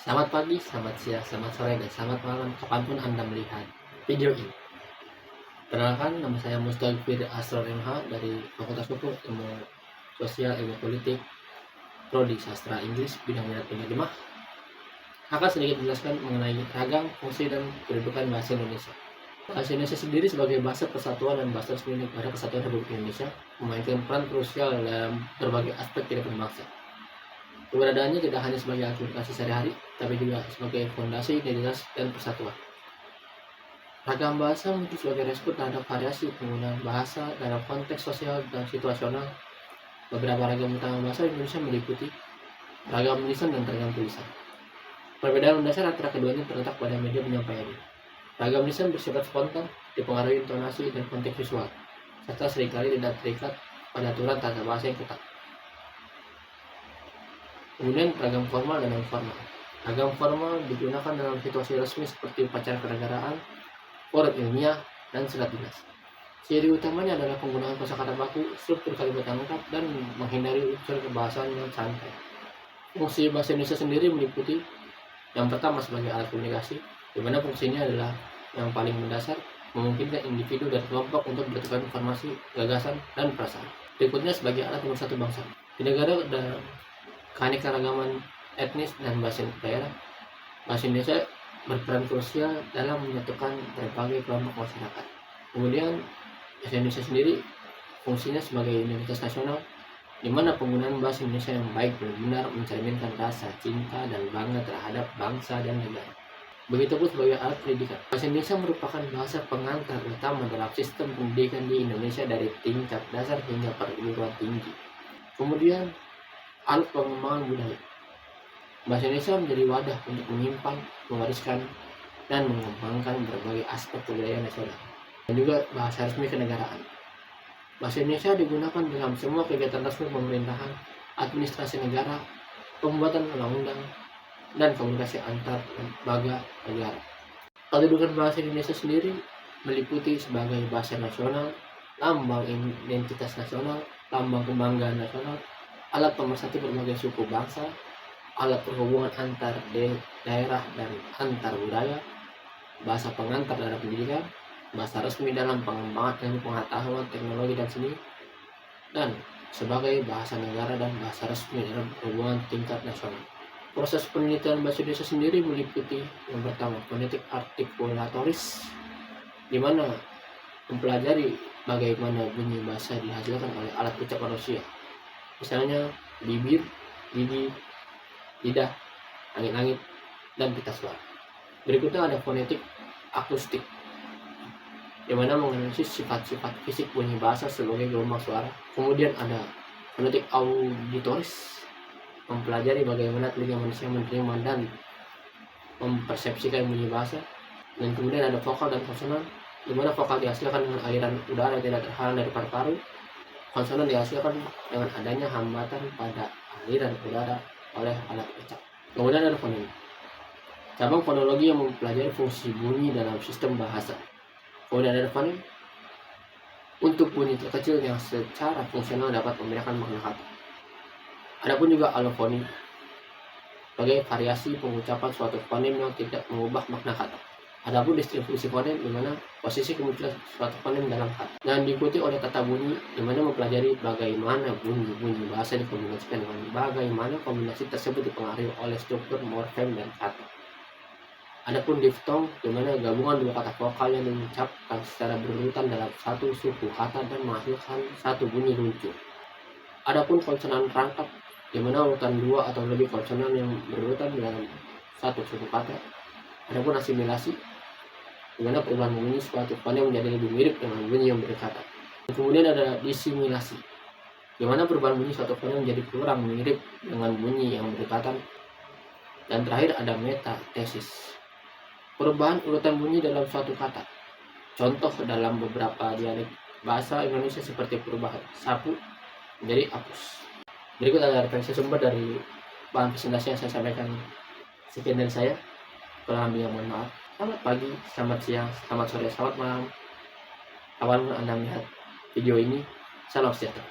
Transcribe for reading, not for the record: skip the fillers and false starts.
Selamat pagi, selamat siang, selamat sore, dan selamat malam kapanpun Anda melihat video ini. Perkenalkan, nama saya Mustaqfir Asror MH dari Fakultas Hukum, Ilmu Sosial, Ilmu Politik, Prodi Sastra Inggris, bidang minat penerjemah. Akan sedikit menjelaskan mengenai ragam, fungsi, dan kedudukan bahasa Indonesia. Bahasa Indonesia sendiri sebagai bahasa persatuan dan bahasa resmi negara kesatuan Republik Indonesia memainkan peran krusial dalam berbagai aspek kehidupan bangsa. Keberadaannya tidak hanya sebagai alat komunikasi sehari-hari, tapi juga sebagai fondasi identitas dan persatuan. Ragam bahasa muncul sebagai respon terhadap variasi penggunaan bahasa dalam konteks sosial dan situasional. Beberapa ragam utama bahasa Indonesia meliputi ragam lisan dan ragam tulisan. Perbedaan mendasar antara keduanya terletak pada media penyampaiannya. Ragam lisan bersifat spontan, dipengaruhi intonasi dan konteks visual, serta seringkali tidak terikat pada aturan tata bahasa yang ketat. Kemudian ragam formal dan non formal. Ragam formal digunakan dalam situasi resmi seperti upacara kenegaraan, forum ilmiah, dan surat dinas. Ciri utamanya adalah penggunaan kosakata baku, struktur kalimat yang lengkap, dan menghindari unsur kebahasaan yang santai. Fungsi bahasa Indonesia sendiri meliputi yang pertama sebagai alat komunikasi, di mana fungsinya adalah yang paling mendasar, memungkinkan individu dan kelompok untuk bertukar informasi, gagasan, dan perasaan. Berikutnya sebagai alat pemersatu bangsa. Di negara ada keanekaragaman etnis dan bahasa daerah, bahasa Indonesia berperan krusial dalam menyatukan berbagai kelompok masyarakat. Kemudian bahasa Indonesia sendiri fungsinya sebagai identitas nasional, di mana penggunaan bahasa Indonesia yang baik benar-benar mencerminkan rasa cinta dan bangga terhadap bangsa dan negara. Begitupun sebagai alat pendidikan. Bahasa Indonesia merupakan bahasa pengantar utama dalam sistem pendidikan di Indonesia dari tingkat dasar hingga perguruan tinggi. Kemudian alat pengembangan budaya. Bahasa Indonesia menjadi wadah untuk menyimpan, mewariskan, dan mengembangkan berbagai aspek kebudayaan nasional, dan juga bahasa resmi kenegaraan. Bahasa Indonesia digunakan dalam semua kegiatan resmi pemerintahan, administrasi negara, pembuatan undang-undang, dan komunikasi antar lembaga negara. Kedudukan bahasa Indonesia sendiri meliputi sebagai bahasa nasional, lambang identitas nasional, lambang kebanggaan nasional, alat pemersatu berbagai suku bangsa, alat perhubungan antar daerah dan antar budaya, bahasa pengantar dalam pendidikan, bahasa resmi dalam pengembangan ilmu pengetahuan, teknologi, dan seni, dan sebagai bahasa negara dan bahasa resmi dalam hubungan tingkat nasional. Proses penelitian bahasa Indonesia sendiri meliputi yang pertama fonetik artikulatoris, di mana mempelajari bagaimana bunyi bahasa dihasilkan oleh alat ucap manusia, misalnya bibir, gigi, lidah, langit-langit, dan pita suara. Berikutnya ada fonetik akustik, di mana menganalisis sifat-sifat fisik bunyi bahasa sebagai gelombang suara. Kemudian ada fonetik auditoris, mempelajari bagaimana telinga manusia menerima dan mempersepsikan bunyi bahasa. Dan kemudian ada vokal dan konsonan, di mana vokal dihasilkan dengan aliran udara yang tidak terhalang dari paru-paru. Konsonan dihasilkan dengan adanya hambatan pada aliran udara oleh alat ucap. Kemudian ada fonem, cabang fonologi yang mempelajari fungsi bunyi dalam sistem bahasa. Kemudian ada fonem untuk bunyi terkecil yang secara fungsional dapat membedakan makna kata. Adapun juga alofoni sebagai variasi pengucapan suatu fonem yang tidak mengubah makna kata. Adapun distribusi fonem, di mana posisi kemunculan suatu fonem dalam kata, dan diikuti oleh tata bunyi, di mana mempelajari bagaimana bunyi bahasa dikombinasikan dengan bagaimana kombinasi tersebut dipengaruhi oleh struktur morfem dan kata. Adapun diftong, di mana gabungan dua kata vokal yang diucapkan secara berurutan dalam satu suku kata dan menghasilkan satu bunyi luncur. Adapun konsonan rangkap, di mana urutan dua atau lebih konsonan yang berurutan dalam satu suku kata. Adapun asimilasi, di mana perubahan bunyi suatu fonem menjadi lebih mirip dengan bunyi yang berdekatan. Kemudian ada disimilasi, di mana perubahan bunyi suatu fonem menjadi kurang mirip dengan bunyi yang berdekatan. Dan terakhir ada metatesis, perubahan urutan bunyi dalam suatu kata. Contoh dalam beberapa dialek bahasa Indonesia seperti perubahan sapu menjadi apus. Berikut ada referensi sumber dari bahan presentasi yang saya sampaikan. Sekian dari saya. Kurang lebihnya mohon maaf. Selamat pagi, selamat siang, selamat sore, selamat malam. Kapan Anda melihat video ini, salam sejahtera.